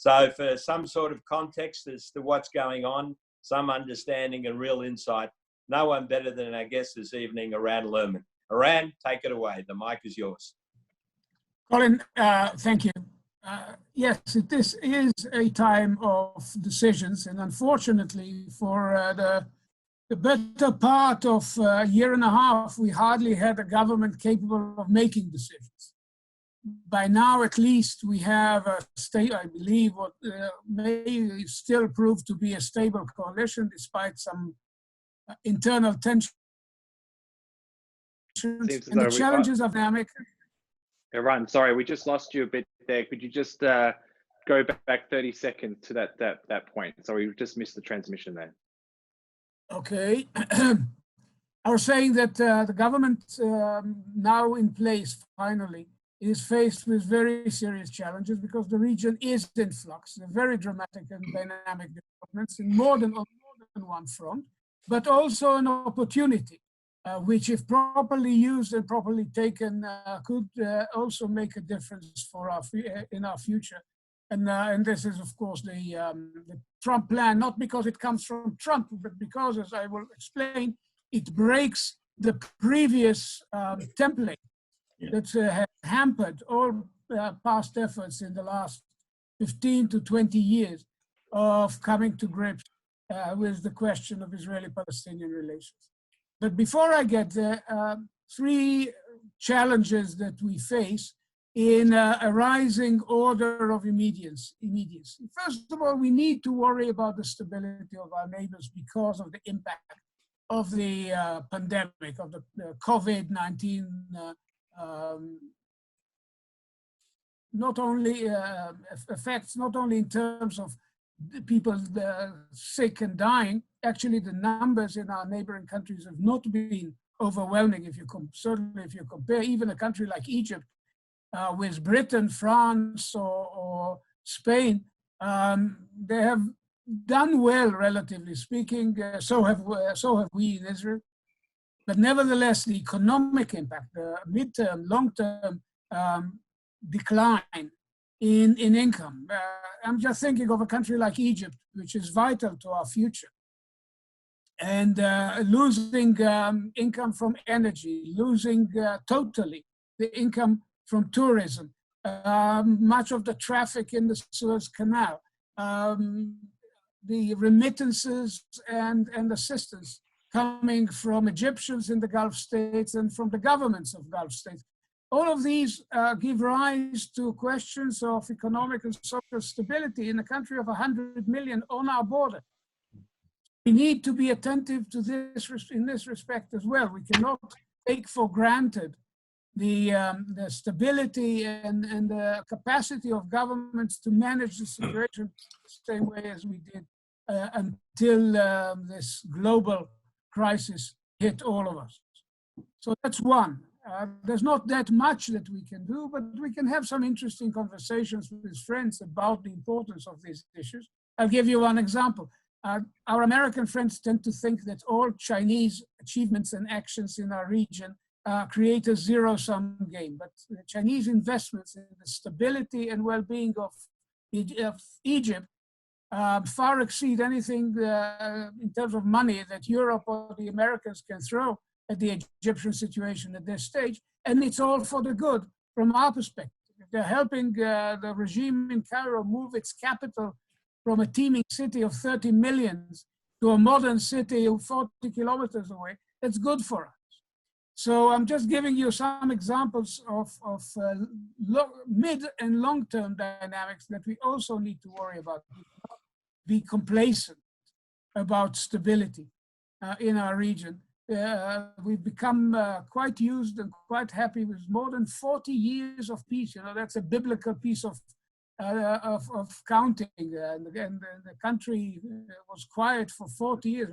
So for some sort of context as to what's going on, some understanding and real insight, no one better than our guest this evening, Eran Lerman. Eran, take it away. The mic is yours. Colin, thank you. Yes, this is a time of decisions, and unfortunately for the better part of a year and a half, we hardly had a government capable of making decisions. By now, at least, we have a state, I believe, what may still prove to be a stable coalition, despite some internal tensions. And the challenges of dynamic. Eran, sorry, we just lost you a bit there. Could you just go back 30 seconds to that point? Sorry, we just missed the transmission there. Okay. I was saying that the government now in place, finally, is faced with very serious challenges because the region is in flux. There are very dramatic and dynamic developments in more than one front, but also an opportunity, which if properly used and properly taken, could also make a difference for in our future. And this is, of course, the Trump plan, not because it comes from Trump, but because, as I will explain, it breaks the previous template that has hampered all past efforts in the last 15 to 20 years of coming to grips with the question of Israeli-Palestinian relations. But before I get there, three challenges that we face in a rising order of immediacy. First of all, we need to worry about the stability of our neighbors because of the impact of the pandemic, of the COVID-19 not only effects, not only in terms of people sick and dying. Actually, the numbers in our neighboring countries have not been overwhelming. Certainly if you compare even a country like Egypt with Britain, France, or Spain, they have done well, relatively speaking. So have we in Israel. But nevertheless, the economic impact, the midterm, long-term decline in income. I'm just thinking of a country like Egypt, which is vital to our future. And losing income from energy, losing totally the income from tourism, much of the traffic in the Suez Canal, the remittances and assistance coming from Egyptians in the Gulf states and from the governments of Gulf states. All of these give rise to questions of economic and social stability in a country of 100 million on our border. We need to be attentive to this in this respect as well. We cannot take for granted the stability and the capacity of governments to manage the situation the same way as we did until this global crisis hit all of us. So that's one. There's not that much that we can do, but we can have some interesting conversations with friends about the importance of these issues. I'll give you one example. Our American friends tend to think that all Chinese achievements and actions in our region create a zero-sum game, but the Chinese investments in the stability and well-being of Egypt far exceed anything in terms of money that Europe or the Americans can throw at the Egyptian situation at this stage, and it's all for the good from our perspective. They're helping the regime in Cairo move its capital from a teeming city of 30 million to a modern city 40 kilometers away. That's good for us. So I'm just giving you some examples of mid and long-term dynamics that we also need to worry about. Be complacent about stability in our region. We've become quite used and quite happy with more than 40 years of peace. You know, that's a biblical piece of counting. And again, the country was quiet for 40 years.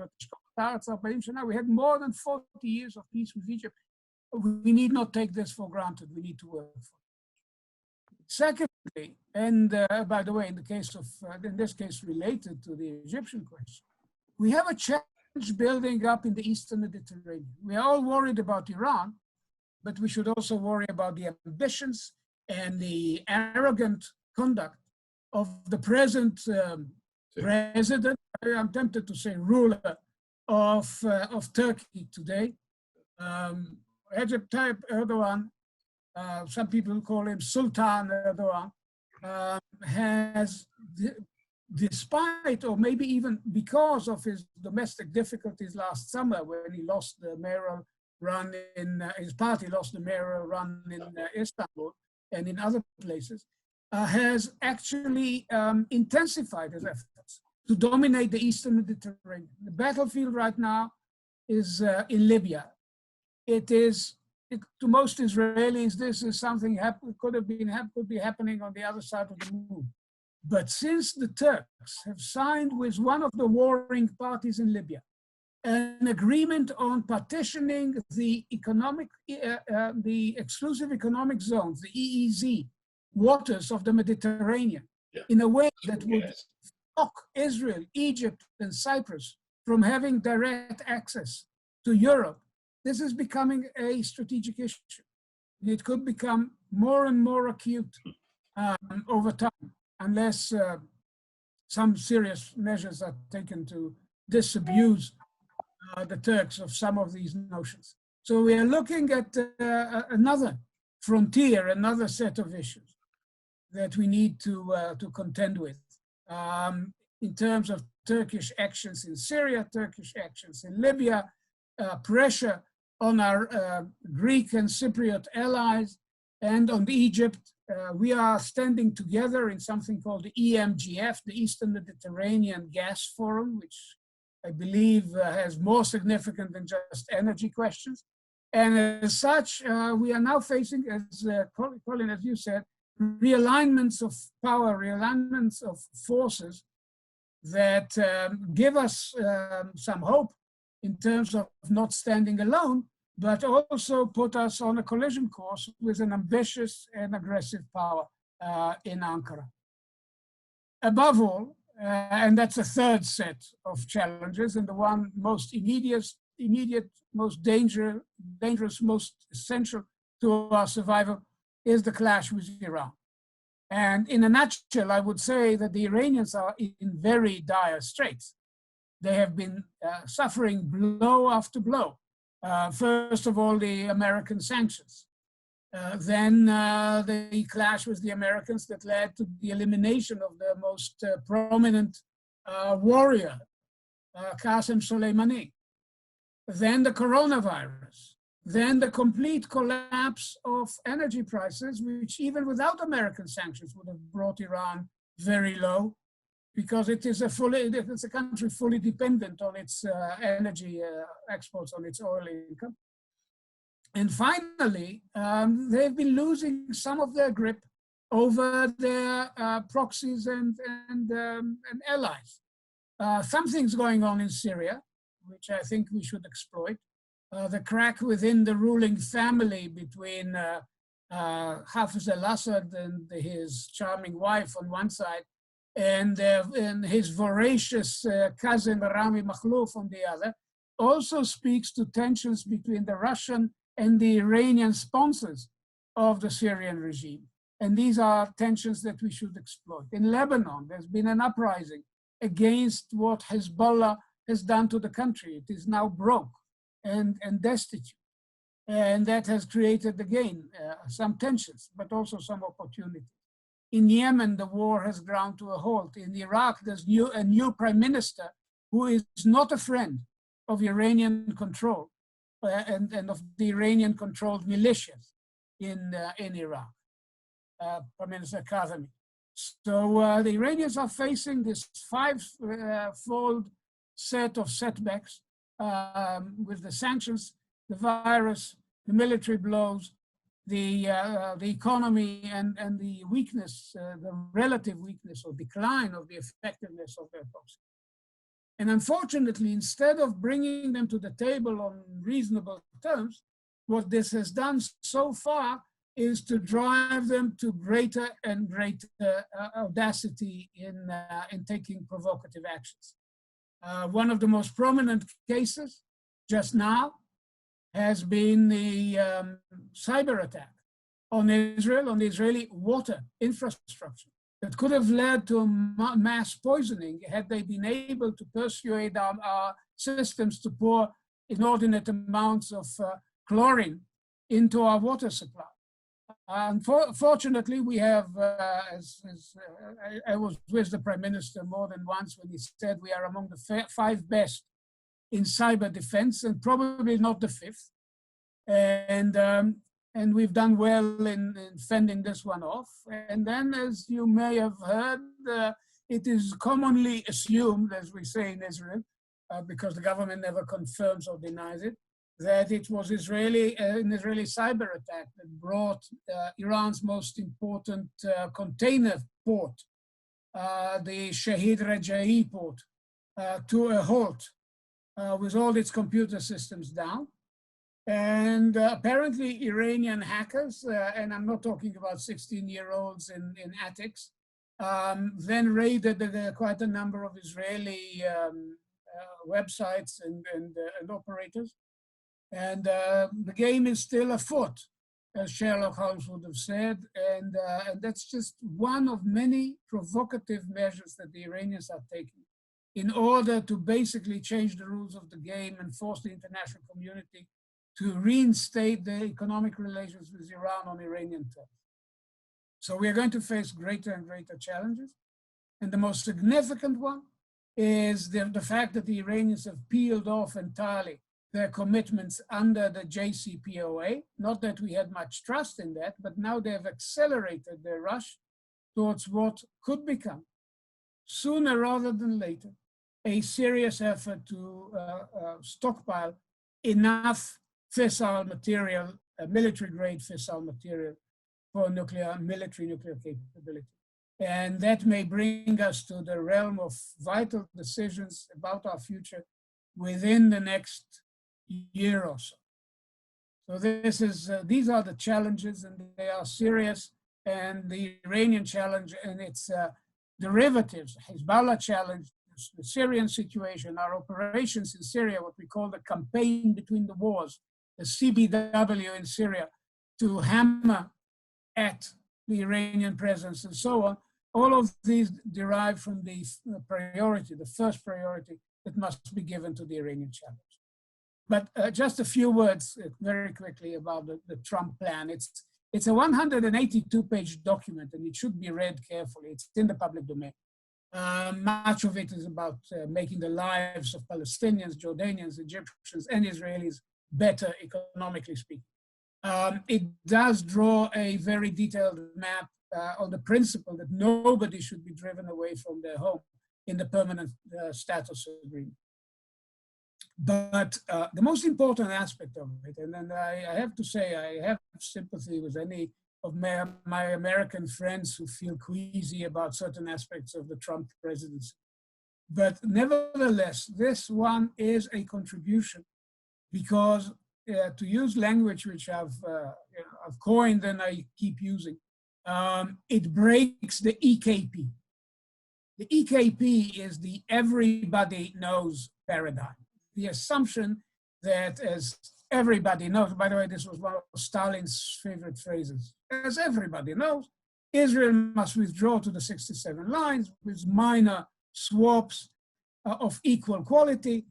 Now we had more than 40 years of peace with Egypt. We need not take this for granted. We need to work for it. Secondly, and by the way, in this case related to the Egyptian question, we have a challenge building up in the Eastern Mediterranean. We are all worried about Iran, but we should also worry about the ambitions and the arrogant conduct of the present president, I'm tempted to say ruler of Turkey today, Recep Tayyip Erdogan, some people call him Sultan Erdogan, has, despite or maybe even because of his domestic difficulties last summer when he lost the mayoral run in, his party lost the mayoral run in Istanbul and in other places, has actually intensified his efforts to dominate the Eastern Mediterranean. The battlefield right now is in Libya. To most Israelis, this is something could be happening on the other side of the moon. But since the Turks have signed with one of the warring parties in Libya an agreement on partitioning the exclusive economic zones, the EEZ, waters of the Mediterranean, in a way that would stop Israel, Egypt, and Cyprus from having direct access to Europe, this is becoming a strategic issue. It could become more and more acute over time, unless some serious measures are taken to disabuse the Turks of some of these notions. So we are looking at another frontier, another set of issues that we need to contend with in terms of Turkish actions in Syria, Turkish actions in Libya, pressure on our Greek and Cypriot allies, and on Egypt. We are standing together in something called the EMGF, the Eastern Mediterranean Gas Forum, which I believe has more significant than just energy questions. And as such, we are now facing, as Colin, as you said, realignments of power, realignments of forces that give us some hope in terms of not standing alone, but also put us on a collision course with an ambitious and aggressive power in Ankara. Above all, and that's a third set of challenges, and the one most immediate, most dangerous, most essential to our survival is the clash with Iran. And in a nutshell, I would say that the Iranians are in very dire straits. They have been suffering blow after blow. First of all, the American sanctions. Then the clash with the Americans that led to the elimination of the most prominent warrior, Qasem Soleimani. Then the coronavirus. Then the complete collapse of energy prices, which even without American sanctions would have brought Iran very low, because it's a country fully dependent on its energy exports, on its oil income. And finally, they've been losing some of their grip over their proxies and allies. Something's going on in Syria, which I think we should exploit. The crack within the ruling family between Hafez al-Assad and his charming wife on one side, and his voracious cousin Rami Makhlouf on the other, also speaks to tensions between the Russian and the Iranian sponsors of the Syrian regime. And these are tensions that we should exploit. In Lebanon, there's been an uprising against what Hezbollah has done to the country. It is now broke and destitute. And that has created, again, some tensions, but also some opportunities. In Yemen, the war has ground to a halt. In Iraq, there's a new prime minister who is not a friend of Iranian control and of the Iranian-controlled militias in Iraq, Prime Minister Kazemi. So the Iranians are facing this five-fold set of setbacks with the sanctions, the virus, the military blows, the economy, and the weakness, the relative weakness or decline of the effectiveness of their policy. And unfortunately, instead of bringing them to the table on reasonable terms, what this has done so far is to drive them to greater and greater audacity in taking provocative actions. One of the most prominent cases just now has been the cyber attack on Israel, on the Israeli water infrastructure. that could have led to mass poisoning had they been able to persuade our systems to pour inordinate amounts of chlorine into our water supply. Unfortunately, we have, I was with the Prime Minister more than once when he said we are among the 5 best in cyber defense and probably not the 5th. And we've done well in fending this one off. And then, as you may have heard, it is commonly assumed, as we say in Israel, because the government never confirms or denies it, that it was an Israeli cyber attack that brought Iran's most important container port, the Shahid Raja'i port, to a halt with all its computer systems down. And apparently Iranian hackers, and I'm not talking about 16-year-olds in attics, then raided quite a number of Israeli websites and operators. And the game is still afoot, as Sherlock Holmes would have said. And that's just one of many provocative measures that the Iranians are taking in order to basically change the rules of the game and force the international community to reinstate the economic relations with Iran on Iranian terms. So we are going to face greater and greater challenges. And the most significant one is the fact that the Iranians have peeled off entirely their commitments under the JCPOA. Not that we had much trust in that, but now they have accelerated their rush towards what could become, sooner rather than later, a serious effort to stockpile enough fissile material, military-grade fissile material for military nuclear capability. And that may bring us to the realm of vital decisions about our future within the next year or so. So these are the challenges, and they are serious. And the Iranian challenge and its derivatives, Hezbollah challenge, the Syrian situation, our operations in Syria, what we call the campaign between the wars, the CBW in Syria, to hammer at the Iranian presence and so on. All of these derive from the priority, the first priority that must be given to the Iranian challenge. But just a few words very quickly about the Trump plan. It's a 182-page document, and it should be read carefully. It's in the public domain. Much of it is about making the lives of Palestinians, Jordanians, Egyptians, and Israelis better, economically speaking. It does draw a very detailed map on the principle that nobody should be driven away from their home in the permanent status agreement. But the most important aspect of it, and then I have to say I have sympathy with any of my American friends who feel queasy about certain aspects of the Trump presidency. But nevertheless, this one is a contribution because to use language which I've coined and I keep using, it breaks the EKP. The EKP is the everybody knows paradigm. The assumption that, as everybody knows, by the way, this was one of Stalin's favorite phrases, as everybody knows, Israel must withdraw to the 67 lines with minor swaps of equal quality.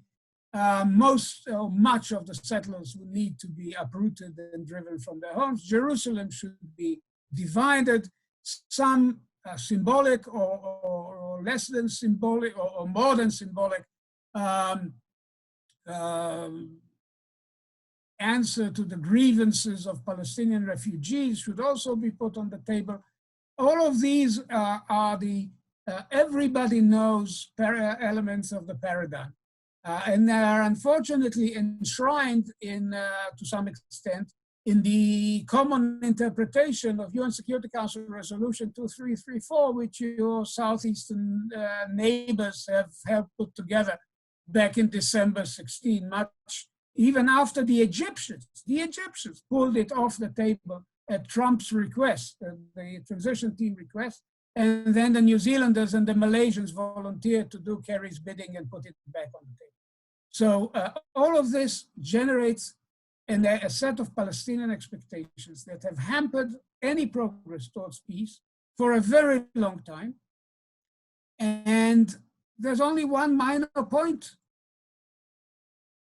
Much of the settlers will need to be uprooted and driven from their homes. Jerusalem should be divided, some symbolic or less than symbolic or more than symbolic answer to the grievances of Palestinian refugees should also be put on the table. All of these are the everybody knows elements of the paradigm. And they are unfortunately enshrined in, to some extent, in the common interpretation of UN Security Council Resolution 2334, which your southeastern neighbors have helped put together back in December 16, much even after the Egyptians pulled it off the table at Trump's request, the transition team request, and then the New Zealanders and the Malaysians volunteered to do Kerry's bidding and put it back on the table. So all of this generates a set of Palestinian expectations that have hampered any progress towards peace for a very long time. And there's only one minor point,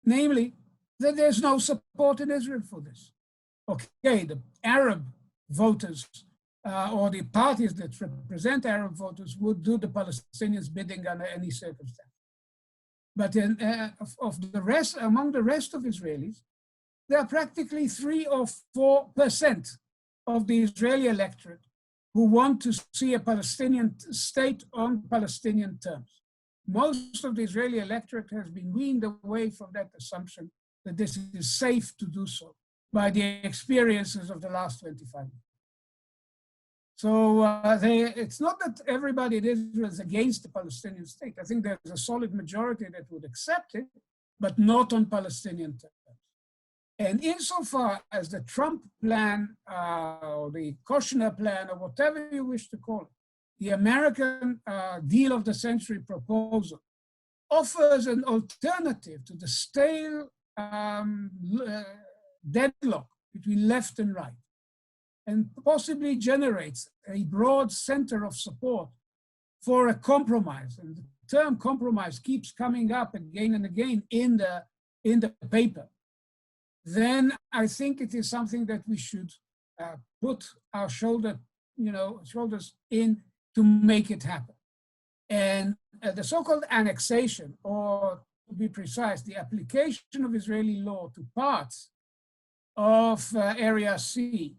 namely that there's no support in Israel for this. Okay, the Arab voters or the parties that represent Arab voters would do the Palestinians' bidding under any circumstance. But of the rest, among the rest of Israelis, there are practically 3 or 4% of the Israeli electorate who want to see a Palestinian state on Palestinian terms. Most of the Israeli electorate has been weaned away from that assumption that this is safe to do so by the experiences of the last 25 years. So it's not that everybody in Israel is against the Palestinian state. I think there's a solid majority that would accept it, but not on Palestinian terms. And insofar as the Trump plan, or the Kushner plan, or whatever you wish to call it, the American deal of the century proposal offers an alternative to the stale deadlock between left and right, and possibly generates a broad center of support for a compromise. And the term compromise keeps coming up again and again in the paper. Then I think it is something that we should put our shoulders in to make it happen. And the so-called annexation, or to be precise, the application of Israeli law to parts of Area C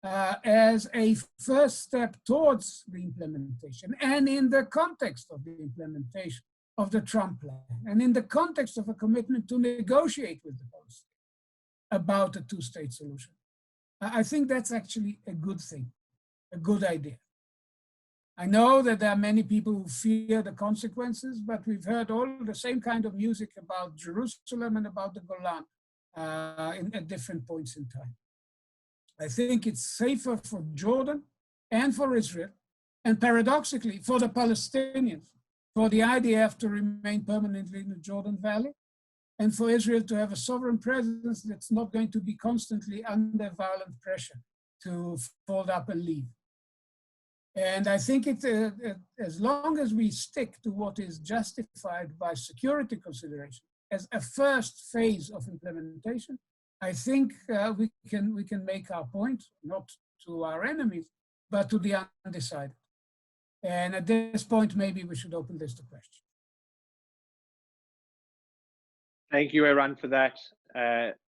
as a first step towards the implementation, and in the context of the implementation of the Trump plan, and in the context of a commitment to negotiate with the Palestinians about a two-state solution. I think that's actually a good thing, a good idea. I know that there are many people who fear the consequences, but we've heard all the same kind of music about Jerusalem and about the Golan at different points in time. I think it's safer for Jordan and for Israel, and paradoxically for the Palestinians, for the IDF to remain permanently in the Jordan Valley, and for Israel to have a sovereign presence that's not going to be constantly under violent pressure to fold up and leave. And I think as long as we stick to what is justified by security consideration as a first phase of implementation, I think we can make our point, not to our enemies, but to the undecided. And at this point, maybe we should open this to questions. Thank you, Eran, for that.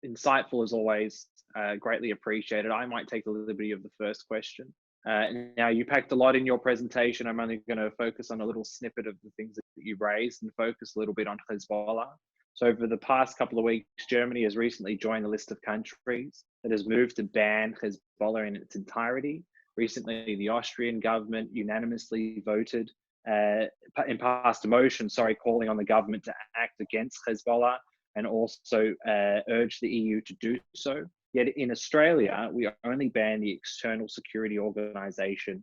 Insightful as always, greatly appreciated. I might take the liberty of the first question. Now, you packed a lot in your presentation. I'm only going to focus on a little snippet of the things that you raised and focus a little bit on Hezbollah. So over the past couple of weeks, Germany has recently joined the list of countries that has moved to ban Hezbollah in its entirety. Recently, the Austrian government unanimously voted and passed a motion, calling on the government to act against Hezbollah and also urged the EU to do so. Yet in Australia, we only ban the external security organization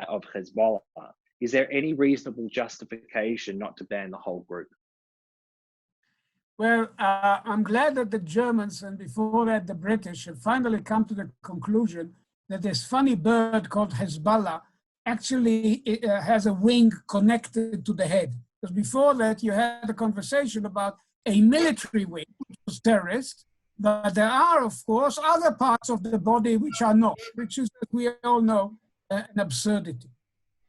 of Hezbollah. Is there any reasonable justification not to ban the whole group? Well, I'm glad that the Germans, and before that the British, have finally come to the conclusion that this funny bird called Hezbollah actually has a wing connected to the head. Because before that, you had a conversation about a military wing, which was terrorist, but there are, of course, other parts of the body which are not, which is, as we all know, an absurdity.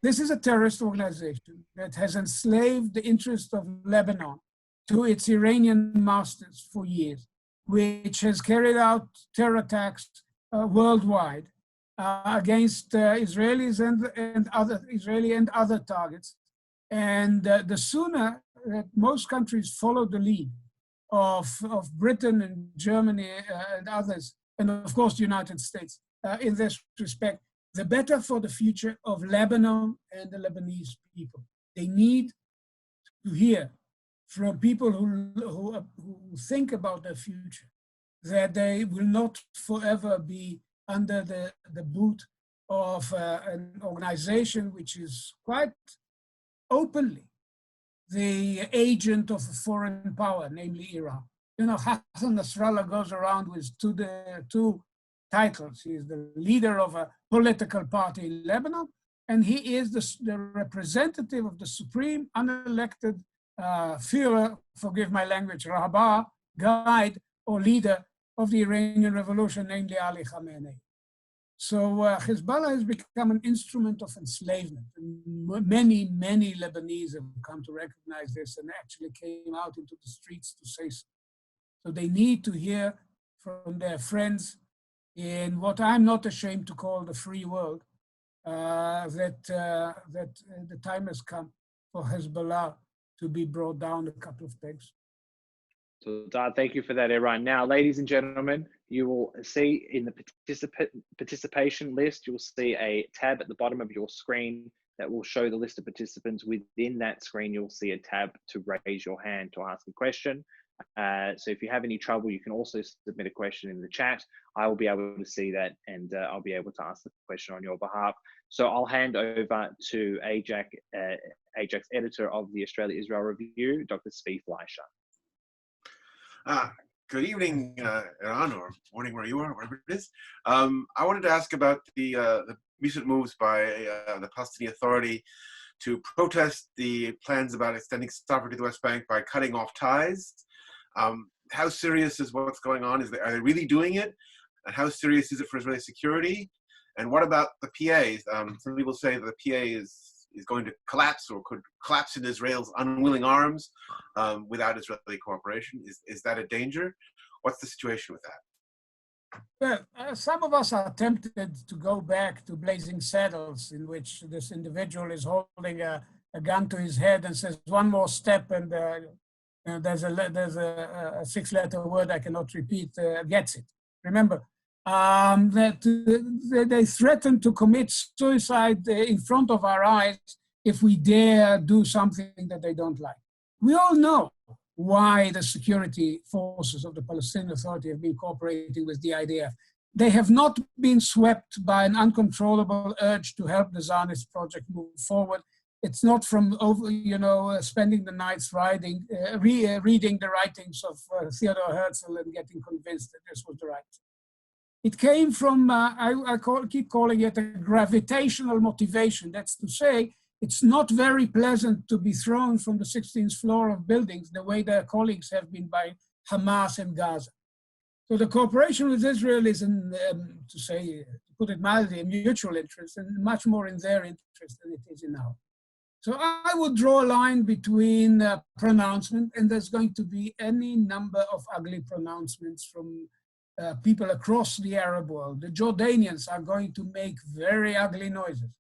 This is a terrorist organization that has enslaved the interests of Lebanon to its Iranian masters for years, which has carried out terror attacks worldwide against Israelis and other targets. And the sooner that most countries follow the lead of Britain and Germany and others, and of course the United States in this respect, the better for the future of Lebanon and the Lebanese people. They need to hear from people who think about their future that they will not forever be under the boot of an organization which is quite openly the agent of a foreign power, namely Iran. You know, Hassan Nasrallah goes around with two titles. He is the leader of a political party in Lebanon, and he is the representative of the supreme unelected Führer, forgive my language, Rahbar, guide or leader of the Iranian revolution, namely Ali Khamenei. So Hezbollah has become an instrument of enslavement. And many Lebanese have come to recognize this and actually came out into the streets to say so. So they need to hear from their friends in what I'm not ashamed to call the free world, that the time has come for Hezbollah to be brought down a couple of pegs. So, thank you for that, Eran. Now, ladies and gentlemen, you will see in the participation list, you'll see a tab at the bottom of your screen that will show the list of participants. Within that screen, you'll see a tab to raise your hand to ask a question. So if you have any trouble, you can also submit a question in the chat. I will be able to see that, and I'll be able to ask the question on your behalf. So I'll hand over to AIJAC's editor of the Australia-Israel Review, Dr. Zvi Fleischer. Good evening, Eran, or morning where you are, wherever it is. I wanted to ask about the recent moves by the Palestinian Authority to protest the plans about extending sovereignty to the West Bank by cutting off ties. How serious is what's going on? Are they really doing it? And how serious is it for Israeli security? And what about the PA? Some people say that the PA is going to collapse or could collapse in Israel's unwilling arms without Israeli cooperation. Is that a danger? What's the situation with that? Well, some of us are tempted to go back to Blazing Saddles, in which this individual is holding a gun to his head and says, one more step, and there's a six-letter word I cannot repeat, gets it. Remember, that they threaten to commit suicide in front of our eyes if we dare do something that they don't like. We all know why the security forces of the Palestinian Authority have been cooperating with the IDF. They have not been swept by an uncontrollable urge to help the Zionist project move forward. It's not from spending the nights reading the writings of Theodor Herzl and getting convinced that this was the right thing. It came from, keep calling it a gravitational motivation. That's to say, it's not very pleasant to be thrown from the 16th floor of buildings the way their colleagues have been by Hamas and Gaza. So the cooperation with Israel is, to put it mildly, a mutual interest, and much more in their interest than it is in ours. So I would draw a line between pronouncement, and there's going to be any number of ugly pronouncements from people across the Arab world. The Jordanians are going to make very ugly noises,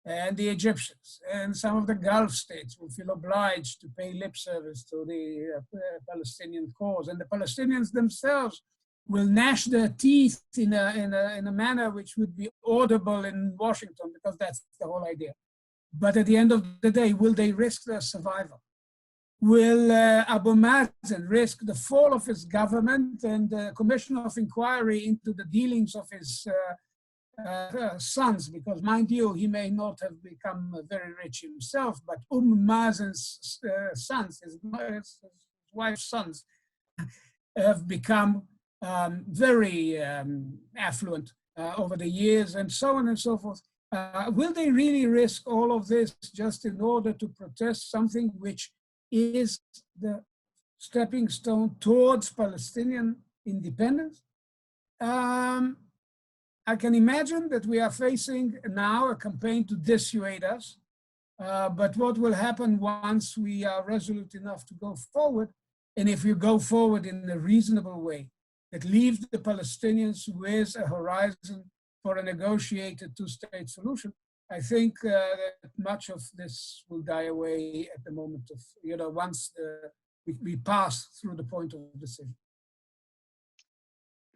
and the Egyptians and some of the Gulf states will feel obliged to pay lip service to the Palestinian cause, and the Palestinians themselves will gnash their teeth in a manner which would be audible in Washington, because that's the whole idea. But at the end of the day, will they risk their survival? Will Abu Mazen risk the fall of his government and the commission of inquiry into the dealings of his sons? Because, mind you, he may not have become very rich himself, but Mazen's sons, his wife's sons, have become very affluent over the years, and so on and so forth. Will they really risk all of this just in order to protest something which is the stepping stone towards Palestinian independence? I can imagine that we are facing now a campaign to dissuade us, but what will happen once we are resolute enough to go forward, and if we go forward in a reasonable way that leaves the Palestinians with a horizon for a negotiated two-state solution, I think that much of this will die away at the moment of, once we pass through the point of decision.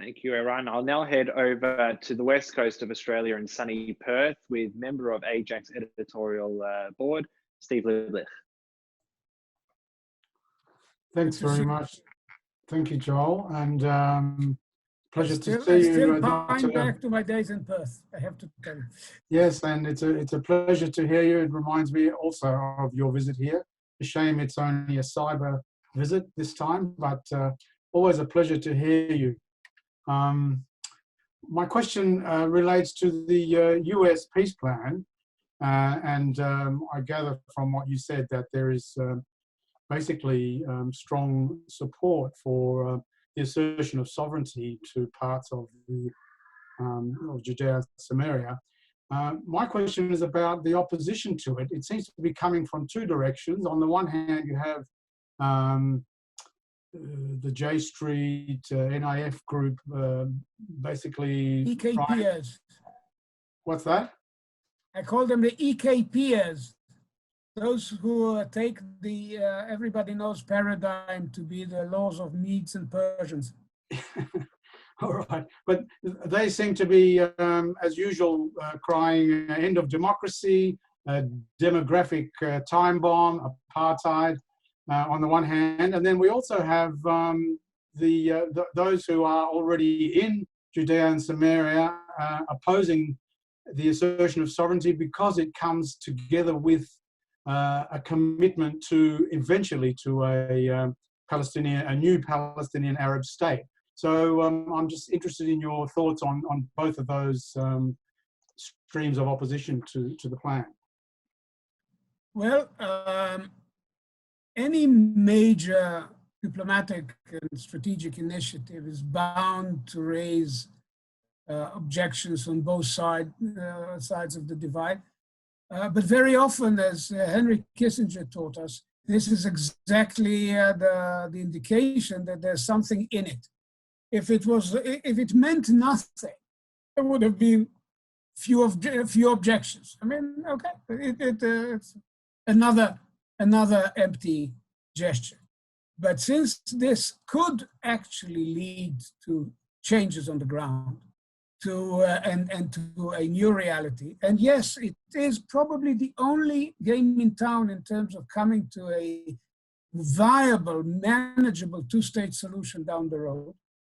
Thank you, Eran. I'll now head over to the west coast of Australia in sunny Perth with member of AIJAC's editorial board, Steve Lieblich. Thanks very much. Thank you, Joel. And pleasure to see you. Still pine back to my days in Perth, I have to tell you. Yes, and it's a pleasure to hear you. It reminds me also of your visit here. A shame it's only a cyber visit this time, but always a pleasure to hear you. My question relates to the US peace plan. I gather from what you said that there is basically strong support for the assertion of sovereignty to parts of Judea and Samaria. My question is about the opposition to it. It seems to be coming from two directions. On the one hand, you have the J Street NIF group basically... EKPers. What's that? I call them the EKPers. Those who take the everybody knows paradigm to be the laws of Medes and Persians. All right, but they seem to be, as usual, crying end of democracy, demographic time bomb, apartheid on the one hand, and then we also have those who are already in Judea and Samaria opposing the assertion of sovereignty because it comes together with a commitment to eventually to a new Palestinian Arab state. So I'm just interested in your thoughts on both of those streams of opposition to the plan. Well, any major diplomatic and strategic initiative is bound to raise objections on both sides of the divide. But very often, as Henry Kissinger taught us, this is exactly the indication that there's something in it. If it meant nothing, there would have been few objections. I mean, okay, it's another empty gesture. But since this could actually lead to changes on the ground, and to a new reality, and yes, it is probably the only game in town in terms of coming to a viable, manageable two-state solution down the road,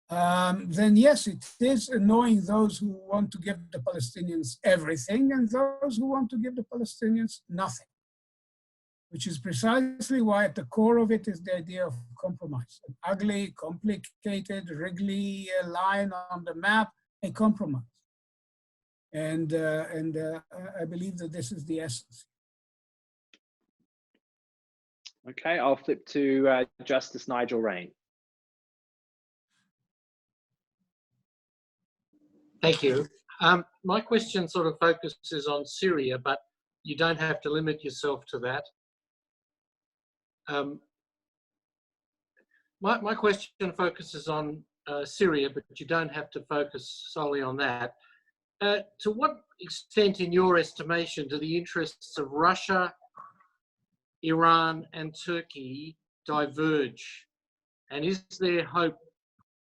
then yes, it is annoying those who want to give the Palestinians everything and those who want to give the Palestinians nothing, which is precisely why at the core of it is the idea of compromise. An ugly, complicated, wriggly line on the map, a compromise. And I believe that this is the essence. Okay, I'll flip to Justice Nigel Raine. Thank you. My question sort of focuses on Syria, but you don't have to limit yourself to that. My question focuses on Syria, but you don't have to focus solely on that. To what extent, in your estimation, do the interests of Russia, Iran, and Turkey diverge? And is there hope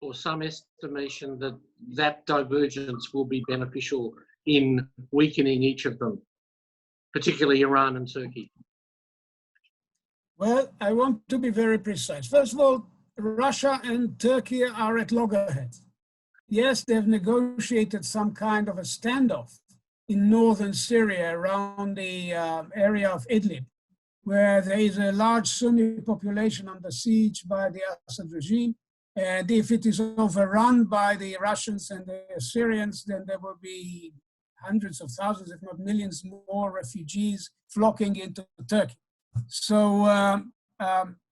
or some estimation that that divergence will be beneficial in weakening each of them, particularly Iran and Turkey? Well, I want to be very precise. First of all, Russia and Turkey are at loggerheads. Yes, they've negotiated some kind of a standoff in northern Syria around the area of Idlib, where there is a large Sunni population under siege by the Assad regime. And if it is overrun by the Russians and the Syrians, then there will be hundreds of thousands, if not millions more refugees flocking into Turkey. So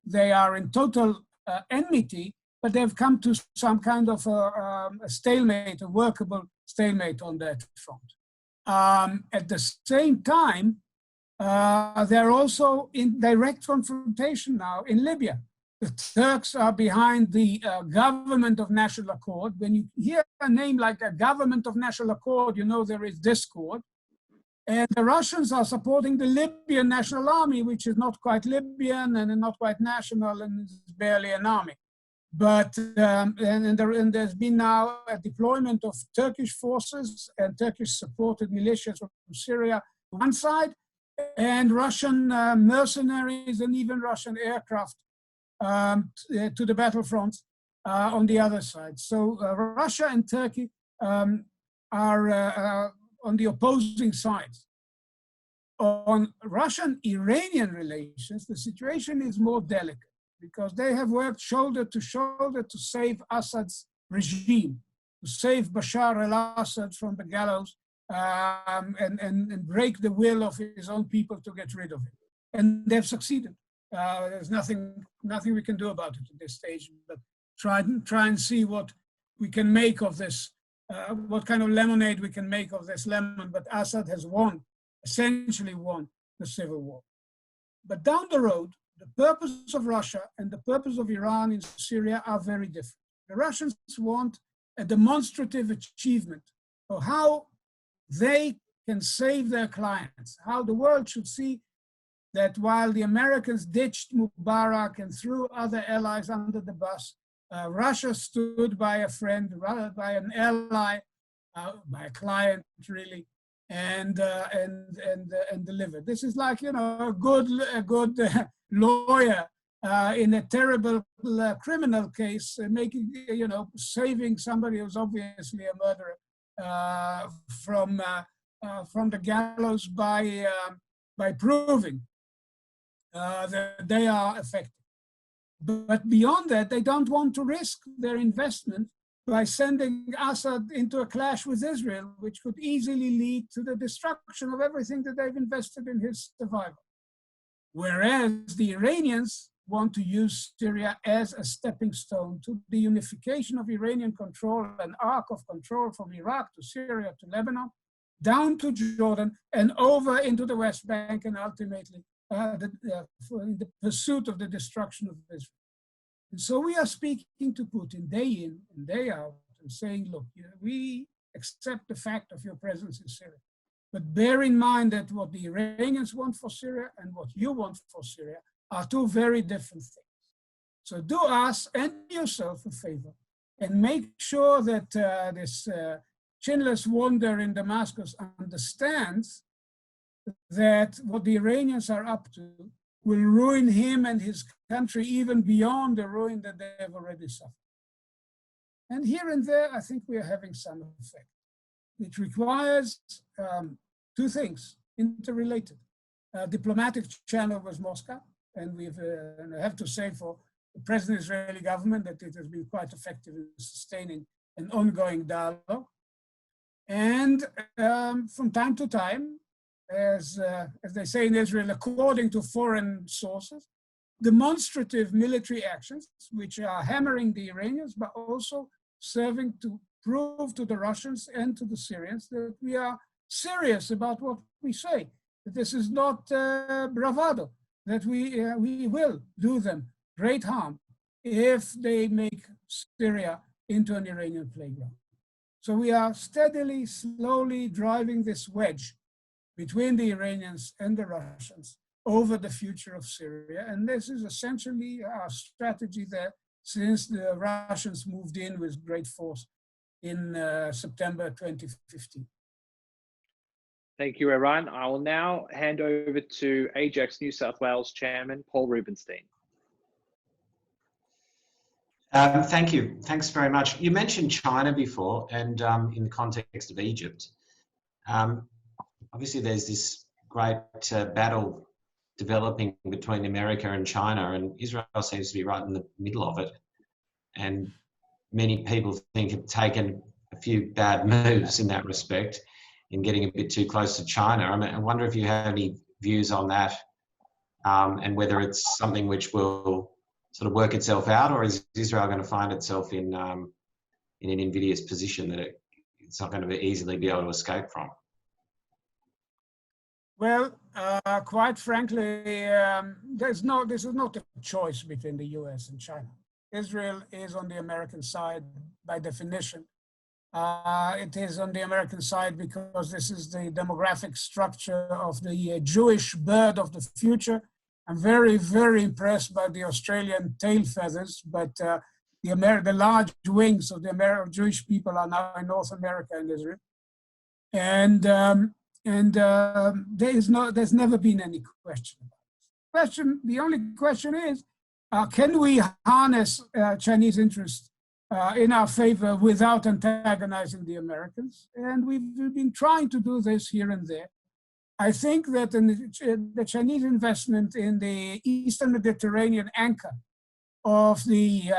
they are in total enmity, but they've come to some kind of a stalemate, a workable stalemate on that front. At the same time, they're also in direct confrontation now in Libya. The Turks are behind the government of national accord. When you hear a name like a government of national accord, you know there is discord. And the Russians are supporting the Libyan National Army, which is not quite Libyan and not quite national and is barely an army. But and there's been now a deployment of Turkish forces and Turkish-supported militias from Syria on one side, and Russian mercenaries and even Russian aircraft to the battlefront on the other side. So Russia and Turkey are on the opposing sides. On Russian-Iranian relations, the situation is more delicate because they have worked shoulder to shoulder to save Assad's regime, to save Bashar al-Assad from the gallows and break the will of his own people to get rid of him. And they've succeeded. There's nothing we can do about it at this stage, but try and see what we can make of this, what kind of lemonade we can make of this lemon. But Assad has essentially won the civil war. But down the road, the purpose of Russia and the purpose of Iran in Syria are very different. The Russians want a demonstrative achievement of how they can save their clients, how the world should see that while the Americans ditched Mubarak and threw other allies under the bus, Russia stood by a friend, by an ally, by a client really, and delivered. This is like, you know, a good lawyer in a terrible criminal case, making, you know, saving somebody who's obviously a murderer from the gallows by proving that they are effective. But beyond that, they don't want to risk their investment by sending Assad into a clash with Israel, which could easily lead to the destruction of everything that they've invested in his survival. Whereas the Iranians want to use Syria as a stepping stone to the unification of Iranian control, an arc of control from Iraq to Syria to Lebanon, down to Jordan and over into the West Bank, and ultimately in the pursuit of the destruction of Israel. And so we are speaking to Putin day in and day out and saying, look, we accept the fact of your presence in Syria, but bear in mind that what the Iranians want for Syria and what you want for Syria are two very different things. So do us and yourself a favor and make sure that this chinless wonder in Damascus understands that what the Iranians are up to will ruin him and his country even beyond the ruin that they have already suffered. And here and there, I think we are having some effect. It requires two things, interrelated. Diplomatic channel with Moscow, and and I have to say for the present Israeli government that it has been quite effective in sustaining an ongoing dialogue. And from time to time, as they say in Israel, according to foreign sources, demonstrative military actions, which are hammering the Iranians, but also serving to prove to the Russians and to the Syrians that we are serious about what we say, that this is not bravado, that we will do them great harm if they make Syria into an Iranian playground. So we are steadily, slowly driving this wedge between the Iranians and the Russians over the future of Syria. And this is essentially our strategy there since the Russians moved in with great force in September 2015. Thank you, Eran. I will now hand over to AIJAC's New South Wales Chairman, Paul Rubenstein. Thank you. Thanks very much. You mentioned China before, and in the context of Egypt. Obviously, there's this great battle developing between America and China, and Israel seems to be right in the middle of it. And many people think have taken a few bad moves in that respect, in getting a bit too close to China. I mean, I wonder if you have any views on that, and whether it's something which will sort of work itself out, or is Israel going to find itself in an invidious position that it's not going to easily be able to escape from? Well, quite frankly, this is not a choice between the US and China. Israel is on the American side by definition. It is on the American side because this is the demographic structure of the Jewish bird of the future. I'm very, very impressed by the Australian tail feathers, but the large wings of the Jewish people are now in North America and Israel. And there's never been any question about this. The only question is, can we harness Chinese interests in our favor without antagonizing the Americans? And we've been trying to do this here and there. I think that the Chinese investment in the Eastern Mediterranean anchor of the,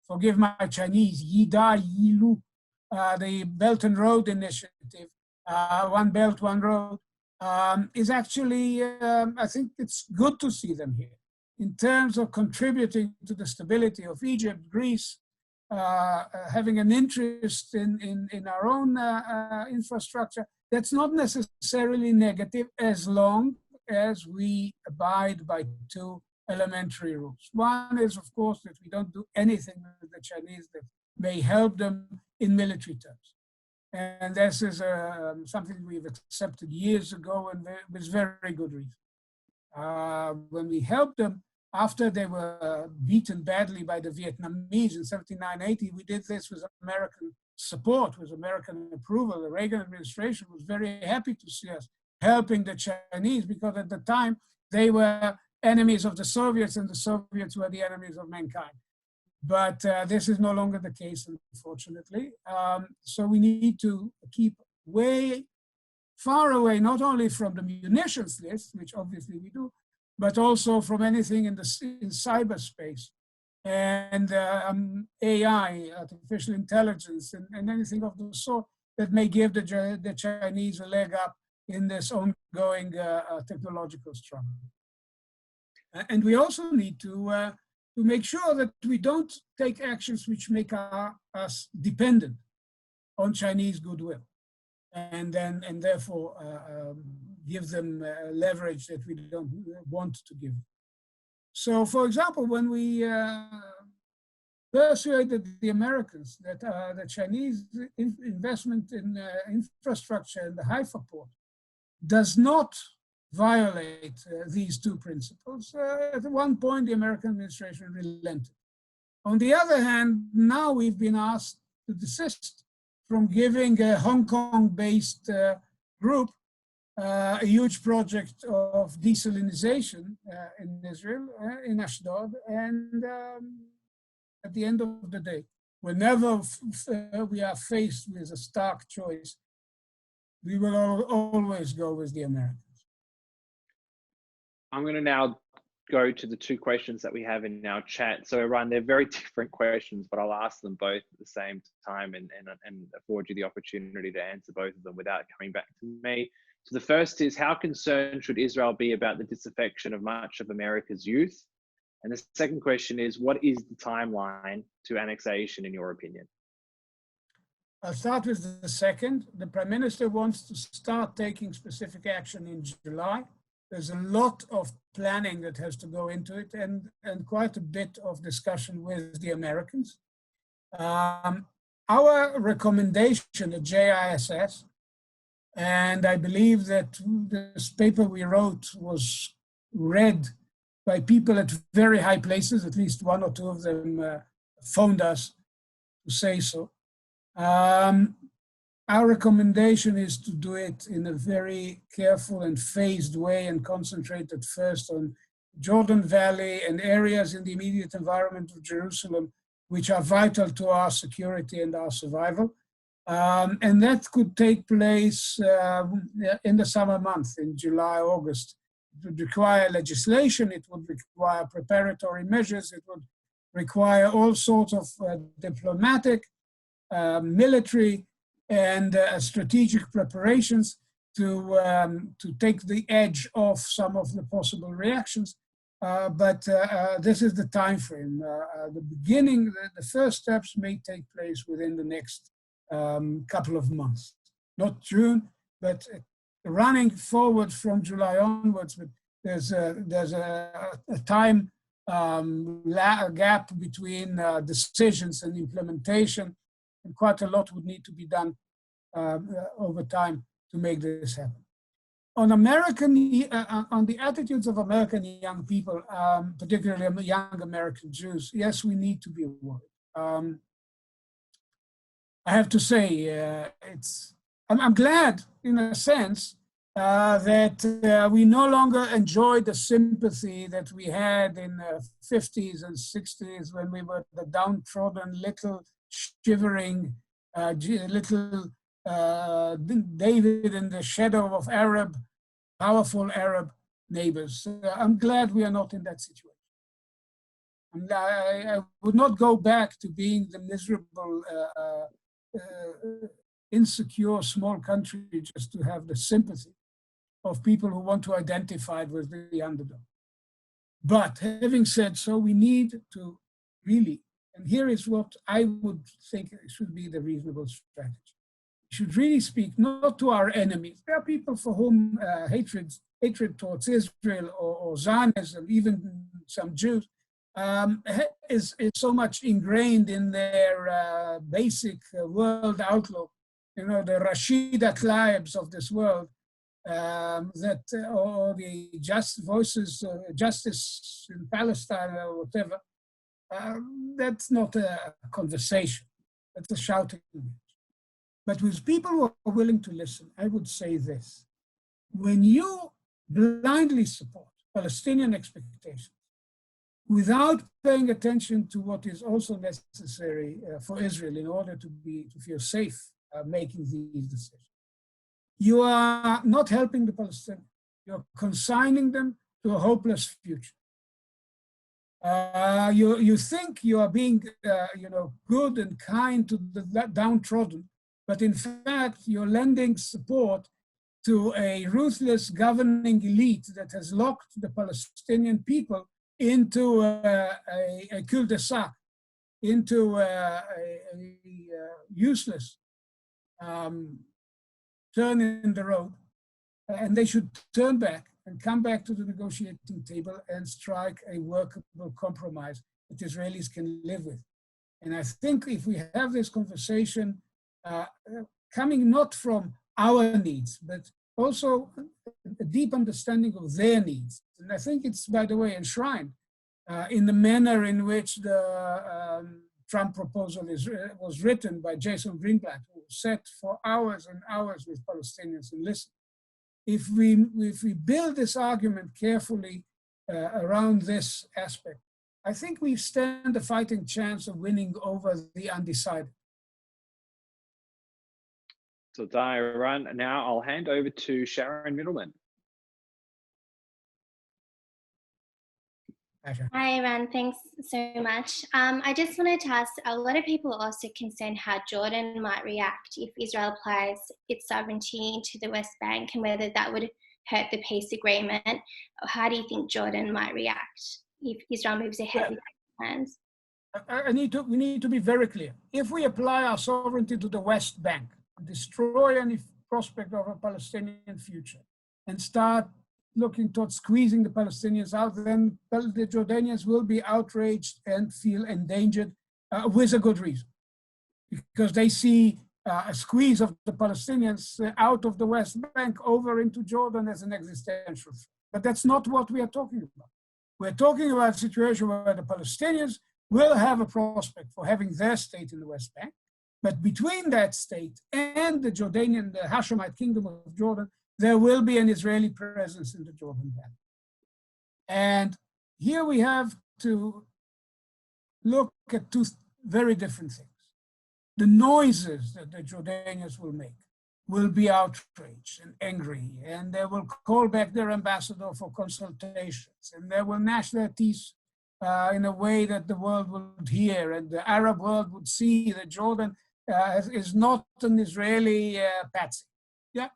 forgive my Chinese, Yida Yilu, the Belt and Road Initiative, One Belt, One Road, is actually, I think it's good to see them here in terms of contributing to the stability of Egypt, Greece, having an interest in our own infrastructure. That's not necessarily negative as long as we abide by two elementary rules. One is, of course, that we don't do anything with the Chinese that may help them in military terms. And this is something we've accepted years ago and with very good reason. When we helped them after they were beaten badly by the Vietnamese in 79-80, we did this with American support, with American approval. The Reagan administration was very happy to see us helping the Chinese because at the time they were enemies of the Soviets and the Soviets were the enemies of mankind. But this is no longer the case, unfortunately. So we need to keep way far away, not only from the munitions list, which obviously we do, but also from anything in cyberspace and AI, artificial intelligence, and anything of the sort that may give the Chinese a leg up in this ongoing technological struggle. And we also need to make sure that we don't take actions which make us dependent on Chinese goodwill, and therefore give them leverage that we don't want to give. So, for example, when we persuaded the Americans that the Chinese investment in infrastructure in the Haifa port does not violate these two principles, at one point the American administration relented. On the other hand, now we've been asked to desist from giving a Hong Kong-based group a huge project of desalinization in Israel, in Ashdod, and at the end of the day, whenever we are faced with a stark choice, we will always go with the Americans. I'm going to now go to the two questions that we have in our chat. So, Eran, they're very different questions, but I'll ask them both at the same time and afford you the opportunity to answer both of them without coming back to me. So the first is, how concerned should Israel be about the disaffection of much of America's youth? And the second question is, what is the timeline to annexation in your opinion? I'll start with the second. The Prime Minister wants to start taking specific action in July. There's a lot of planning that has to go into it and quite a bit of discussion with the Americans. Our recommendation at JISS, and I believe that this paper we wrote was read by people at very high places, at least one or two of them phoned us to say so. Our recommendation is to do it in a very careful and phased way and concentrate at first on Jordan Valley and areas in the immediate environment of Jerusalem, which are vital to our security and our survival. And that could take place in the summer months, in July, August. It would require legislation, it would require preparatory measures, it would require all sorts of diplomatic, military, and strategic preparations to take the edge off some of the possible reactions. But this is the time frame. The beginning, the first steps may take place within the next couple of months. Not June, but running forward from July onwards. But there's a time gap between decisions and implementation, and quite a lot would need to be done over time to make this happen. On on the attitudes of American young people, particularly young American Jews, yes, we need to be worried. I have to say, I'm glad, in a sense, that we no longer enjoy the sympathy that we had in the 50s and 60s when we were the downtrodden, little shivering, little David in the shadow of powerful Arab neighbors. I'm glad we are not in that situation. I would not go back to being the miserable insecure small country just to have the sympathy of people who want to identify with the underdog. But having said so, we need to really, and here is what I would think should be the reasonable strategy. We should really speak not to our enemies. There are people for whom hatred towards Israel or Zionism, even some Jews, is so much ingrained in their basic world outlook. You know, the Rashida Tlaibs of this world, or the justice in Palestine or whatever. That's not a conversation. That's a shouting match. But with people who are willing to listen, I would say this. When you blindly support Palestinian expectations without paying attention to what is also necessary for Israel in order to feel safe making these decisions, you are not helping the Palestinians. You're consigning them to a hopeless future. You think you are being, good and kind to the downtrodden, but in fact, you're lending support to a ruthless governing elite that has locked the Palestinian people into a cul-de-sac, into a useless turn in the road, and they should turn back and come back to the negotiating table and strike a workable compromise that Israelis can live with. And I think if we have this conversation coming not from our needs, but also a deep understanding of their needs. And I think it's, by the way, enshrined in the manner in which the Trump proposal was written by Jason Greenblatt, who sat for hours and hours with Palestinians and listened. If we build this argument carefully around this aspect, I think we stand a fighting chance of winning over the undecided. So, Eran, now I'll hand over to Sharon Middleman. Hi, Eran. Thanks so much. I just wanted to ask, a lot of people are also concerned how Jordan might react if Israel applies its sovereignty to the West Bank and whether that would hurt the peace agreement. How do you think Jordan might react if Israel moves ahead with plans? We need to be very clear. If we apply our sovereignty to the West Bank, destroy any prospect of a Palestinian future, and start looking towards squeezing the Palestinians out, then the Jordanians will be outraged and feel endangered with a good reason. Because they see a squeeze of the Palestinians out of the West Bank over into Jordan as an existential threat. But that's not what we are talking about. We're talking about a situation where the Palestinians will have a prospect for having their state in the West Bank. But between that state and the Jordanian, the Hashemite kingdom of Jordan, there will be an Israeli presence in the Jordan Valley. And here we have to look at two very different things. The noises that the Jordanians will make will be outraged and angry, and they will call back their ambassador for consultations, and they will gnash their teeth in a way that the world would hear, and the Arab world would see that Jordan is not an Israeli patsy. Yeah,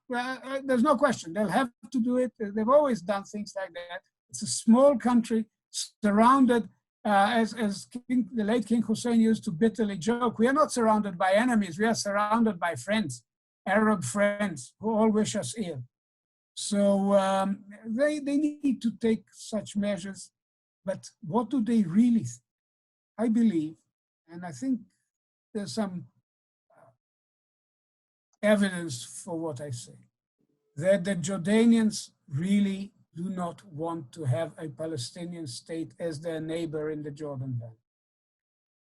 there's no question. They'll have to do it. They've always done things like that. It's a small country surrounded, as the late King Hussein used to bitterly joke, we are not surrounded by enemies. We are surrounded by friends, Arab friends who all wish us ill. So they need to take such measures. But what do they really think? I believe, and I think there's some evidence for what I say, that the Jordanians really do not want to have a Palestinian state as their neighbor in the Jordan Valley.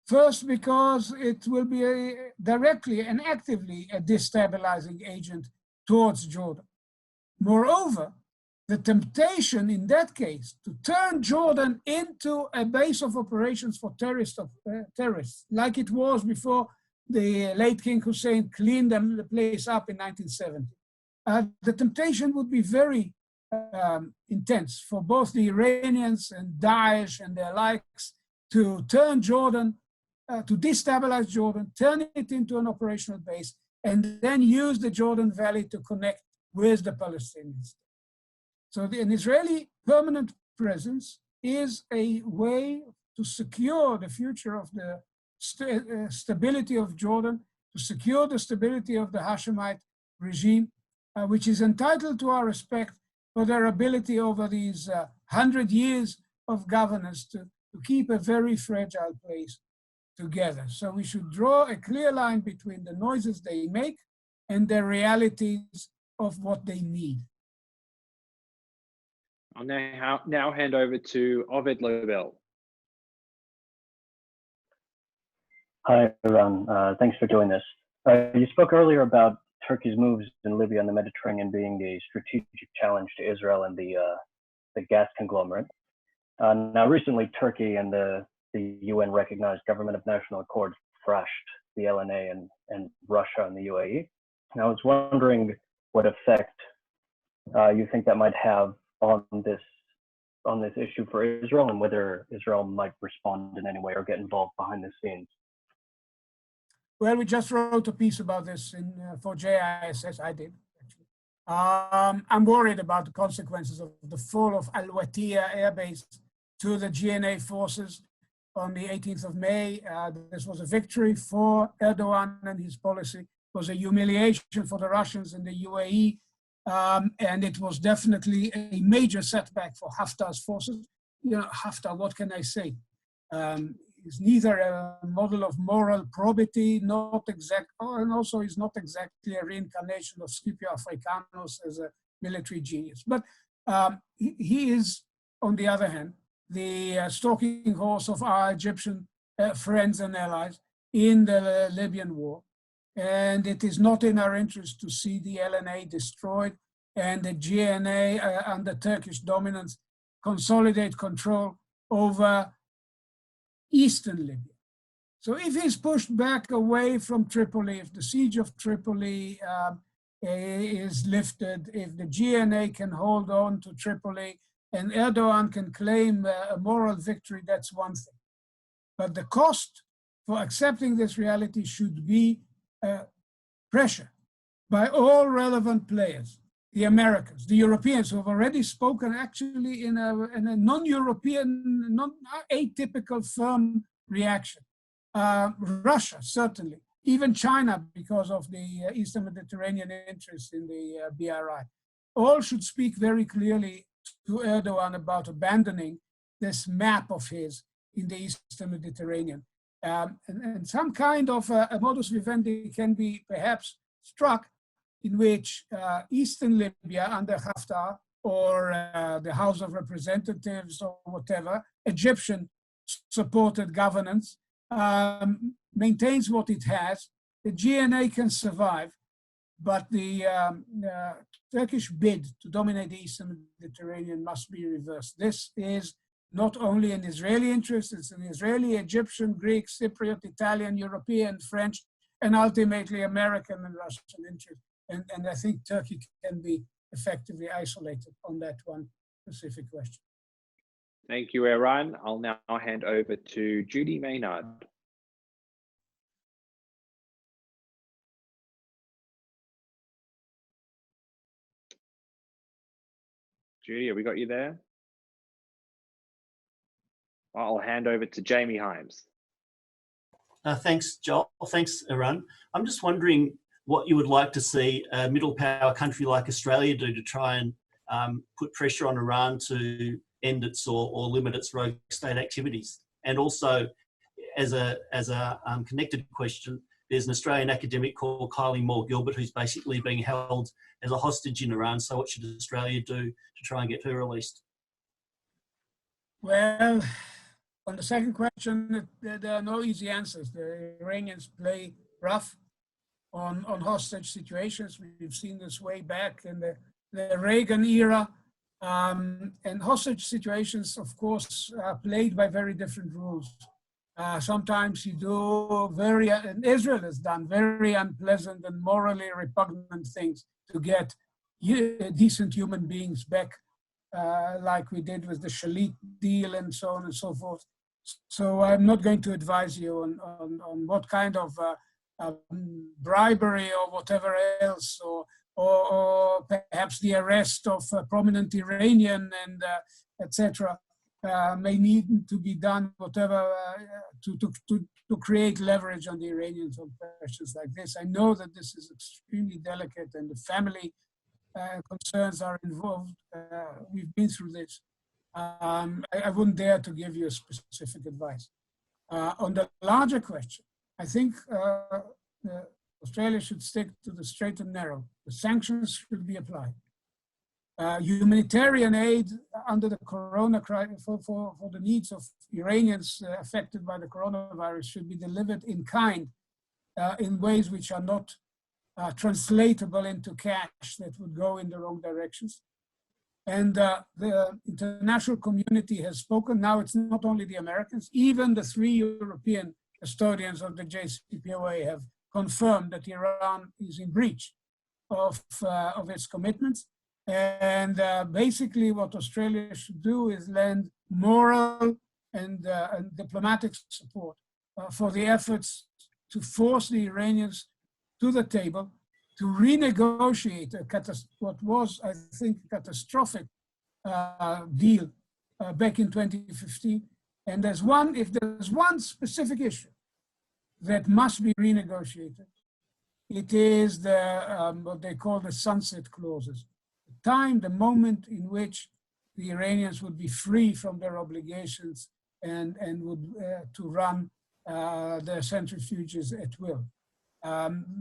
First, because it will be directly and actively a destabilizing agent towards Jordan. Moreover, the temptation in that case to turn Jordan into a base of operations for terrorists, like it was before the late King Hussein cleaned the place up in 1970. The temptation would be very intense for both the Iranians and Daesh and their likes to turn Jordan, to destabilize Jordan, turn it into an operational base, and then use the Jordan Valley to connect with the Palestinians. So an Israeli permanent presence is a way to secure the future of the stability of Jordan, to secure the stability of the Hashemite regime, which is entitled to our respect for their ability over these 100 years of governance to keep a very fragile place together. So we should draw a clear line between the noises they make and the realities of what they need. I'll now hand over to Ovid Lobel. Hi, Eran. Thanks for doing this. You spoke earlier about Turkey's moves in Libya and the Mediterranean being a strategic challenge to Israel and the gas conglomerate. Now, recently, Turkey and the UN-recognized Government of National Accord thrashed the LNA and Russia and the UAE. And I was wondering what effect you think that might have on this issue for Israel, and whether Israel might respond in any way or get involved behind the scenes. Well, we just wrote a piece about this for JISS. I did, actually. I'm worried about the consequences of the fall of Al-Watiya Air Base to the GNA forces on the 18th of May. This was a victory for Erdogan and his policy. It was a humiliation for the Russians and the UAE. And it was definitely a major setback for Haftar's forces. You know, Haftar, what can I say? Is neither a model of moral probity, and also is not exactly a reincarnation of Scipio Africanus as a military genius. But he is, on the other hand, the stalking horse of our Egyptian friends and allies in the Libyan war. And it is not in our interest to see the LNA destroyed and the GNA under Turkish dominance consolidate control over Eastern Libya. So if he's pushed back away from Tripoli, if the siege of Tripoli is lifted, if the GNA can hold on to Tripoli and Erdogan can claim a moral victory, that's one thing. But the cost for accepting this reality should be pressure by all relevant players, the Americans, the Europeans, who have already spoken actually in a non-European, non-atypical firm reaction. Russia, certainly, even China, because of the Eastern Mediterranean interest in the BRI. All should speak very clearly to Erdogan about abandoning this map of his in the Eastern Mediterranean. And some kind of a modus vivendi can be perhaps struck in which Eastern Libya under Haftar or the House of Representatives or whatever, Egyptian supported governance, maintains what it has. The GNA can survive, but the Turkish bid to dominate the Eastern Mediterranean must be reversed. This is not only an Israeli interest, it's an Israeli, Egyptian, Greek, Cypriot, Italian, European, French, and ultimately American and Russian interest. And I think Turkey can be effectively isolated on that one specific question. Thank you, Eran. I'll now hand over to Judy Maynard. Judy, have we got you there? I'll hand over to Jamie Himes. Thanks, Joel. Thanks, Eran. I'm just wondering what you would like to see a middle power country like Australia do to try and put pressure on Iran to end its or limit its rogue state activities. And also, as a connected question, there's an Australian academic called Kylie Moore-Gilbert who's basically being held as a hostage in Iran. So what should Australia do to try and get her released? Well, on the second question, there are no easy answers. The Iranians play rough on hostage situations. We've seen this way back in the Reagan era. And hostage situations, of course, are played by very different rules. Sometimes you do and Israel has done very unpleasant and morally repugnant things to get decent human beings back, like we did with the Shalit deal and so on and so forth. So I'm not going to advise you on what kind of bribery or whatever else, or perhaps the arrest of a prominent Iranian and etc. May need to be done, whatever, to create leverage on the Iranians on questions like this. I know that this is extremely delicate and the family concerns are involved. We've been through this. I wouldn't dare to give you a specific advice. On the larger question, I think Australia should stick to the straight and narrow. The sanctions should be applied. Humanitarian aid under the corona crisis for the needs of Iranians affected by the coronavirus should be delivered in kind, in ways which are not translatable into cash that would go in the wrong directions. And the international community has spoken. Now it's not only the Americans, even the 3 European custodians of the JCPOA have confirmed that Iran is in breach of its commitments. And basically what Australia should do is lend moral and diplomatic support for the efforts to force the Iranians to the table to renegotiate what was, I think, a catastrophic deal back in 2015. And if there's one specific issue that must be renegotiated, it is what they call the sunset clauses. The moment in which the Iranians would be free from their obligations and would to run their centrifuges at will.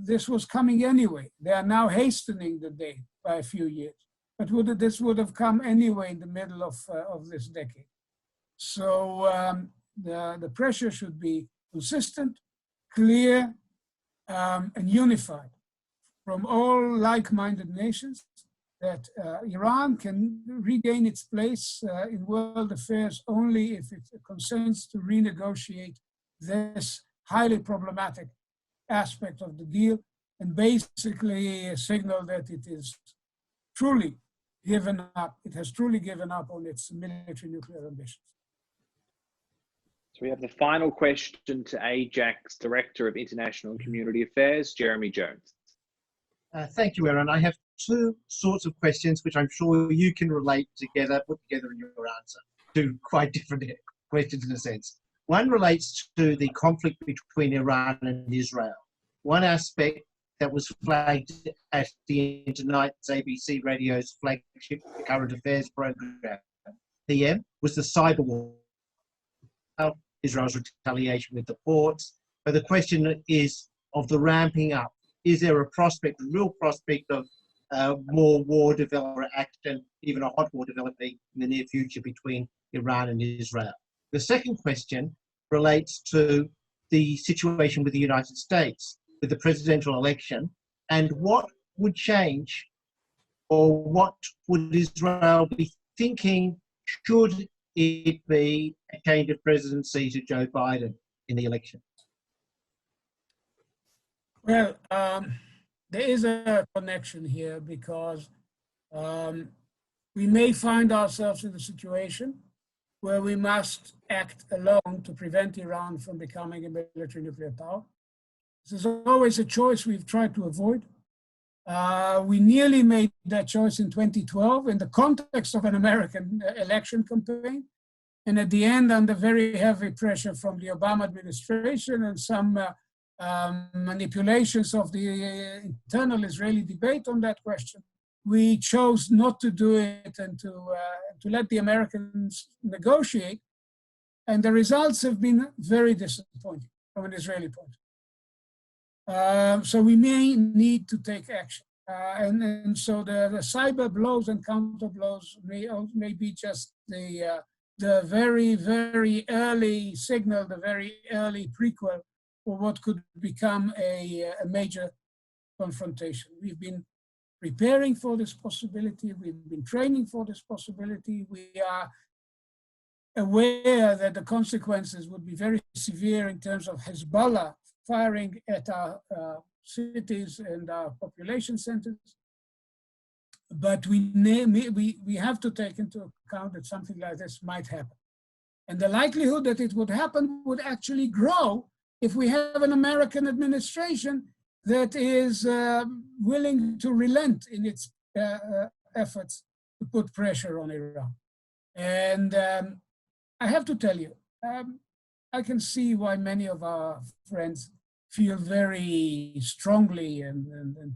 This was coming anyway. They are now hastening the date by a few years, but this would have come anyway in the middle of this decade. So the pressure should be consistent, clear, and unified from all like-minded nations, that Iran can regain its place in world affairs only if it consents to renegotiate this highly problematic aspect of the deal and basically signal that it is truly given up, it has truly given up on its military nuclear ambitions. So we have the final question to AIJAC's Director of International and Community Affairs, Jeremy Jones. Thank you, Eran. I have two sorts of questions which I'm sure you can relate together, put together in your answer. Two quite different questions in a sense. One relates to the conflict between Iran and Israel. One aspect that was flagged at the tonight's ABC Radio's flagship current affairs program, PM, was the cyber war. Israel's retaliation with the ports. But the question is of the ramping up. Is there a prospect, a real prospect of more war development action, even a hot war developing in the near future between Iran and Israel? The second question relates to the situation with the United States, with the presidential election, and what would change, or what would Israel be thinking should it be a change of presidency to Joe Biden in the election? Well, there is a connection here because we may find ourselves in a situation where we must act alone to prevent Iran from becoming a military nuclear power. This is always a choice we've tried to avoid. We nearly made that choice in 2012 in the context of an American election campaign. And at the end, under very heavy pressure from the Obama administration and some manipulations of the internal Israeli debate on that question, we chose not to do it and to let the Americans negotiate. And the results have been very disappointing from an Israeli point. So we may need to take action. And so the cyber blows and counter blows may be just the very, very early signal, the very early prequel for what could become a major confrontation. We've been preparing for this possibility. We've been training for this possibility. We are aware that the consequences would be very severe in terms of Hezbollah firing at our cities and our population centers. But we have to take into account that something like this might happen. And the likelihood that it would happen would actually grow if we have an American administration that is willing to relent in its efforts to put pressure on Iran. And I have to tell you, I can see why many of our friends feel very strongly and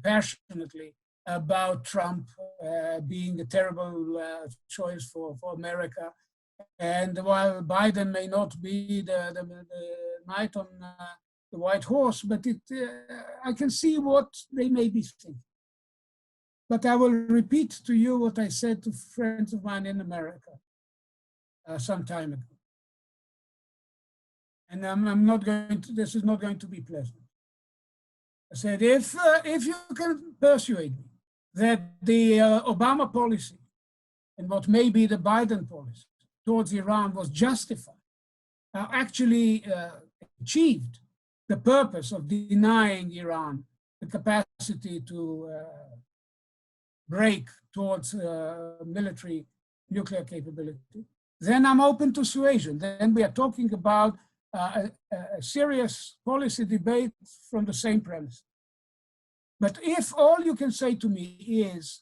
passionately about Trump being a terrible choice for America. And while Biden may not be the knight on the white horse, but I can see what they may be thinking. But I will repeat to you what I said to friends of mine in America some time ago. And I'm not going to, this is not going to be pleasant. I said, if you can persuade me that the Obama policy and what may be the Biden policy towards Iran was justified, actually achieved the purpose of denying Iran the capacity to break towards military nuclear capability, then I'm open to suasion. Then we are talking about a serious policy debate from the same premise. But if all you can say to me is,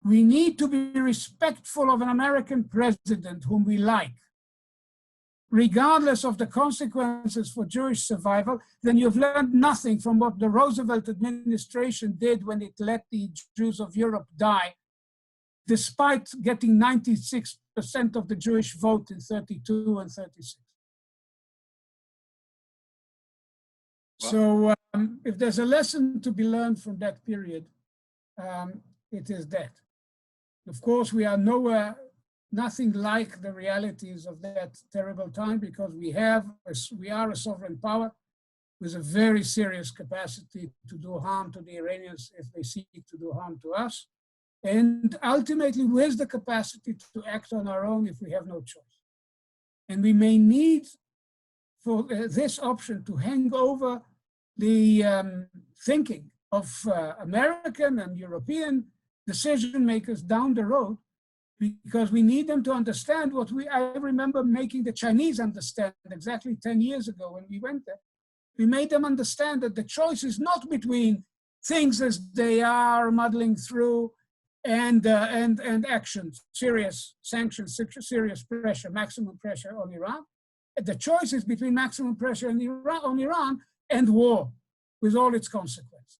we need to be respectful of an American president whom we like, regardless of the consequences for Jewish survival, then you've learned nothing from what the Roosevelt administration did when it let the Jews of Europe die, despite getting 96% of the Jewish vote in 32 and 36. So if there's a lesson to be learned from that period, it is that. Of course, we are nothing like the realities of that terrible time, because we are a sovereign power with a very serious capacity to do harm to the Iranians if they seek to do harm to us, and ultimately with the capacity to act on our own if we have no choice. And we may need for this option to hang over the thinking of American and European decision makers down the road, because we need them to understand what I remember making the Chinese understand exactly 10 years ago when we went there. We made them understand that the choice is not between things as they are muddling through and actions, serious sanctions, serious pressure, maximum pressure on Iran. The choice is between maximum pressure on Iran and war with all its consequences.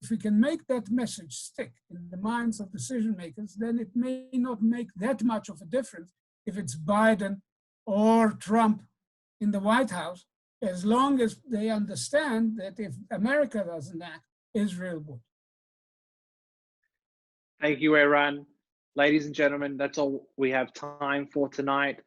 If we can make that message stick in the minds of decision makers, then it may not make that much of a difference if it's Biden or Trump in the White House, as long as they understand that if America doesn't act, Israel would. Thank you, Eran. Ladies and gentlemen, that's all we have time for tonight.